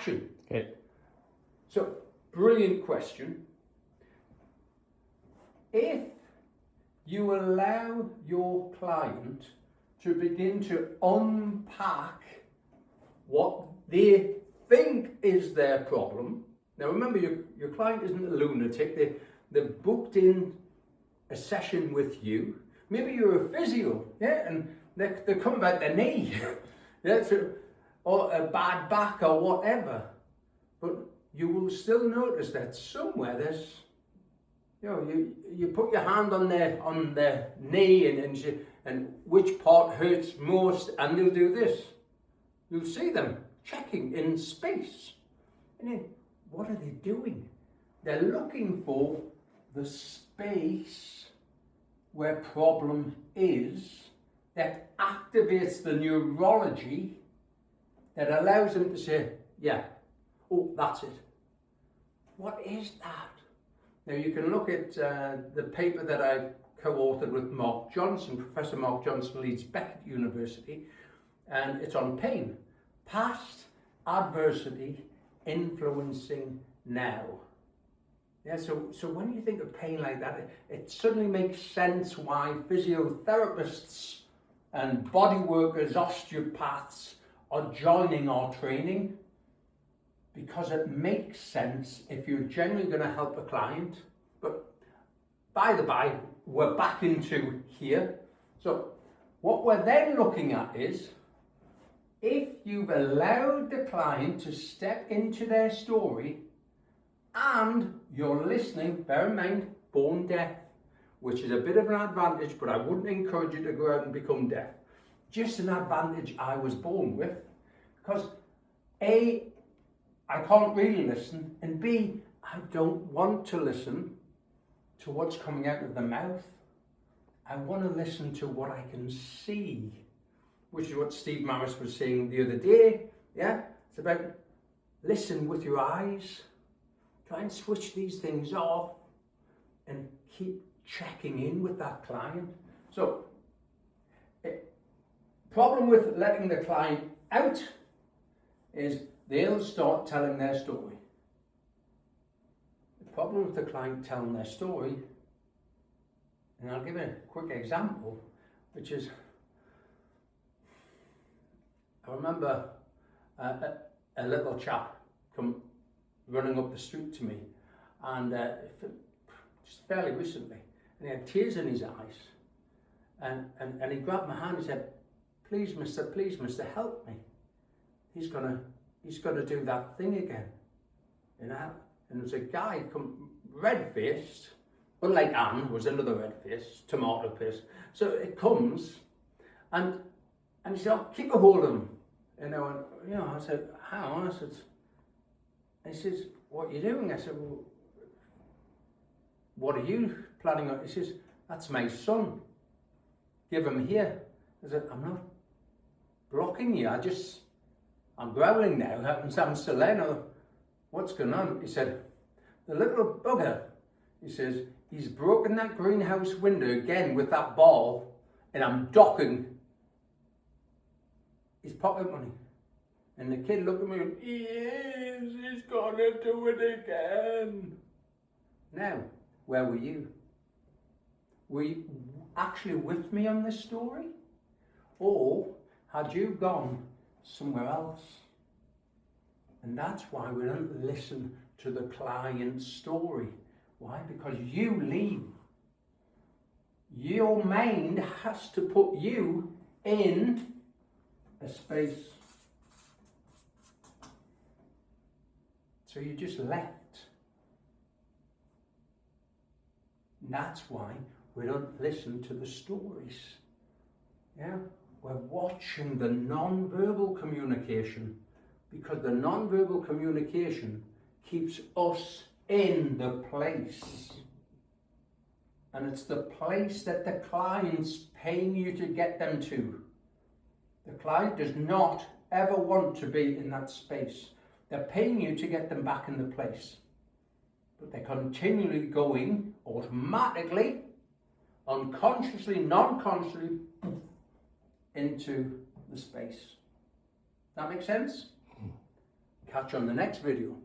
action. Okay. So, brilliant question. If you allow your client to begin to unpack what they think is their problem. Now remember, your client isn't a lunatic. They've booked in a session with you. Maybe you're a physio, yeah, and they come about their knee, yeah, or a bad back or whatever. But you will still notice that somewhere there's, you put your hand on their knee and which part hurts most, and they'll do this. You'll see them checking in space. And then, what are they doing? They're looking for the space where problem is, that activates the neurology, that allows them to say, yeah, oh, that's it. What is that? Now you can look at the paper that I co-authored with Mark Johnson. Professor Mark Johnson leads Beckett University, and it's on pain. Past adversity influencing now. Yeah, so when you think of pain like that, it suddenly makes sense why physiotherapists and body workers, osteopaths are joining our training, because it makes sense if you're genuinely going to help a client. But by the by, we're back into here. So what we're then looking at is, if you've allowed the client to step into their story and you're listening, bear in mind, born deaf, which is a bit of an advantage, but I wouldn't encourage you to go out and become deaf. Just an advantage I was born with, because A, I can't really listen, and B, I don't want to listen to what's coming out of the mouth. I want to listen to what I can see, which is what Steve Maris was saying the other day. Yeah, it's about listen with your eyes, try and switch these things off and keep checking in with that client. So, problem with letting the client out is they'll start telling their story. The problem with the client telling their story, and I'll give a quick example, which is, I remember a little chap come running up the street to me, and just fairly recently, and he had tears in his eyes, and he grabbed my hand and said, please mister, help me. He's gonna do that thing again, you know. And there was a guy come red-faced, unlike Anne, who was another red-faced, tomato paste. So it comes, and he said, oh, keep a hold of him, you know. And you know, I said, how? I said, and he says, what are you doing? I said, well, what are you planning on? He says, that's my son. Give him here. I said, I'm not blocking you. I'm growling now. I'm still there now. What's going on? He said, the little bugger, he says, he's broken that greenhouse window again with that ball, and I'm docking his pocket money. And the kid looked at me and, yes, he's gonna do it again. Now, where were you? Were you actually with me on this story? Or had you gone somewhere else? And that's why we don't listen to the client's story. Why? Because you leave. Your mind has to put you in a space. So you just left. And that's why we don't listen to the stories. Yeah? We're watching the non-verbal communication, because the non-verbal communication keeps us in the place. And it's the place that the client's paying you to get them to. The client does not ever want to be in that space. They're paying you to get them back in the place. But they're continually going automatically, unconsciously, non-consciously, into the space. That make sense? Catch you on the next video.